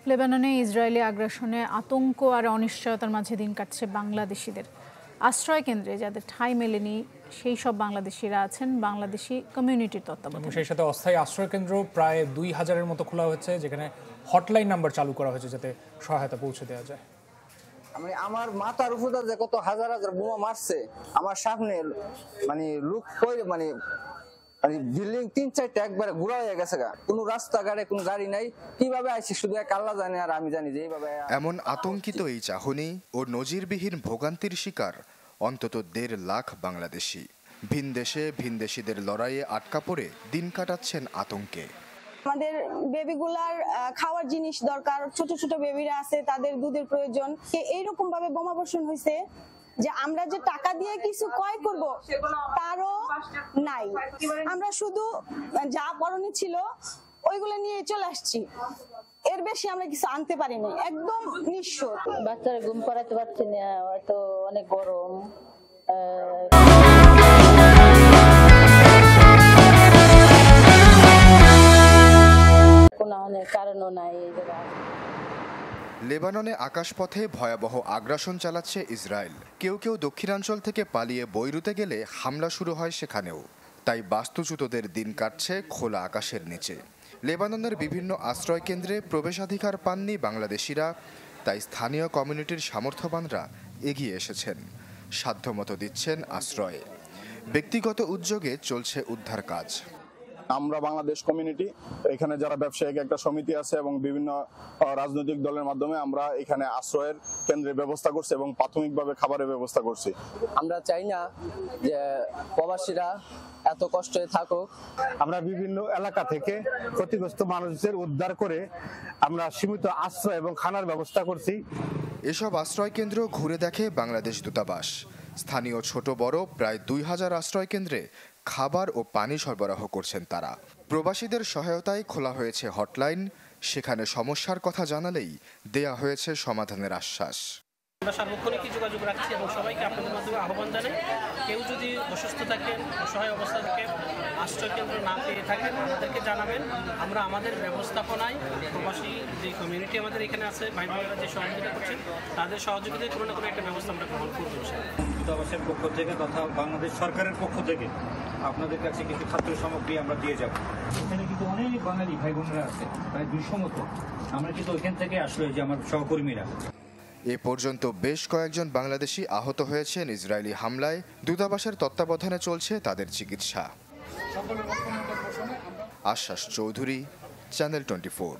লেবাননে ইসরায়েলি আগ্রাসনে আতঙ্ক আর অনিশ্চয়তার মাঝে দিন কাটছে বাংলাদেশিদের। আশ্রয় কেন্দ্রে যাদের ঠাঁই মেলেনি সেই সব বাংলাদেশিরা আছেন বাংলাদেশি কমিউনিটির তত্ত্বাবধানে। সেই সাথে অস্থায়ী আশ্রয় কেন্দ্র প্রায় 2000-এর মতো খোলা হয়েছে, যেখানে হটলাইন নাম্বার চালু করা হয়েছে যাতে সহায়তা পৌঁছে দেওয়া যায়। আমার মাথার উপরে যে কত হাজার হাজার বোমা মারছে আমার সামনে, লুক বিল্ডিং 3-4টা একবারে ঘুরা হয়ে গেছে। কোনো রাস্তাঘাটে কোনো গাড়ি নাই, কিভাবে আইছে শুধু এক আল্লাহ জানে আর আমি জানি যে এইভাবে। এমন আতঙ্কিত এই চাহনি ও নজিরবিহীন ভোগান্তির শিকার অন্তত 1.5 লাখ বাংলাদেশি। ভিনদেশিদের লড়াইয়ে আটকা পড়ে দিন কাটাচ্ছেন আতঙ্কে। আমাদের বেবিগুলার খাওয়ার জিনিস দরকার, ছোট ছোট বেবিরা আছে, তাদের দুধের প্রয়োজন। এইরকম ভাবে বোমাবর্ষণ হয়েছে যে আমরা যে টাকা দিয়ে কিছু ক্রয় করব তারও নাই। আমরা শুধু যা পরনি ছিল ওইগুলো নিয়ে চলে আসছি, এর বেশি আমরা কিছু আনতে পারিনি। একদম নিঃস্ব। বাচ্চারা ঘুম পাড়াতে পারছি না, হয়তো অনেক গরম। কারণও নাই। লেবাননে আকাশপথে ভয়াবহ আগ্রাসন চালাচ্ছে ইসরায়েল। কেউ দক্ষিণাঞ্চল থেকে পালিয়ে বৈরুতে গেলে হামলা শুরু হয় সেখানেও। তাই বাস্তুচ্যুতদের দিন কাটছে খোলা আকাশের নিচে। লেবাননের বিভিন্ন আশ্রয় কেন্দ্রে প্রবেশাধিকার পাননি বাংলাদেশিরা, তাই স্থানীয় কমিউনিটির সামর্থ্যবানরা এগিয়ে এসেছেন, সাধ্যমতো দিচ্ছেন আশ্রয়। ব্যক্তিগত উদ্যোগে চলছে উদ্ধার কাজ। আমরা বাংলাদেশ কমিউনিটি, এখানে যারা ব্যবসায়িক একটা সমিতি আছে এবং বিভিন্ন রাজনৈতিক দলের মাধ্যমে আমরা এখানে আশ্রয়ের কেন্দ্রের ব্যবস্থা করছি এবং প্রাথমিকভাবে খাবারের ব্যবস্থা করছি। আমরা চাই না যে প্রবাসীরা এত কষ্টে থাকুক। আমরা বিভিন্ন এলাকা থেকে ক্ষতিগ্রস্ত মানুষদের উদ্ধার করে আমরা সীমিত আশ্রয় এবং খানার ব্যবস্থা করছি। এসব আশ্রয় কেন্দ্র ঘুরে দেখে বাংলাদেশ দূতাবাস। স্থানীয় ছোট বড় প্রায় 2000 আশ্রয় কেন্দ্রে খাবার ও পানি সরবরাহ করছেন তারা। প্রবাসীদের সহায়তায় খোলা হয়েছে হটলাইন, সেখানে সমস্যার কথা জানালেই দেয়া হয়েছে সমাধানের আশ্বাস। আমরা সার্বক্ষণিক যোগাযোগ রাখছি এবং সবাইকে আপনাদের মাধ্যমে আহ্বান জানাই, কেউ যদি অসুস্থ থাকেন, অসহায় অবস্থা থাকে, আশ্রয় কেন্দ্র না পেয়ে থাকেন, আমাদেরকে জানাবেন। আমরা আমাদের ব্যবস্থাপনায় প্রবাসী যে কমিউনিটি আমাদের এখানে আছে, ভাই বোনেরা যে সহযোগিতা করছেন, তাদের সহযোগিতায় কোনো না কোনো একটা ব্যবস্থা আমরা গ্রহণ করব। দূতাবাসের পক্ষ থেকে তথা বাংলাদেশ সরকারের পক্ষ থেকে আপনাদের কাছে কিছু খাদ্য সামগ্রী আমরা দিয়ে যাব। এখানে কিন্তু অনেক বাঙালি ভাই বোনেরা আছে, প্রায় 200 মতো। আমরা কিন্তু ওইখান থেকে আসলে যে আমার সহকর্মীরা। এ পর্যন্ত বেশ কয়েকজন বাংলাদেশি আহত হয়েছেন ইসরায়েলি হামলায়। দূতাবাসের তত্ত্বাবধানে চলছে তাদের চিকিৎসা। আশ্বাস চৌধুরী, চ্যানেল 24।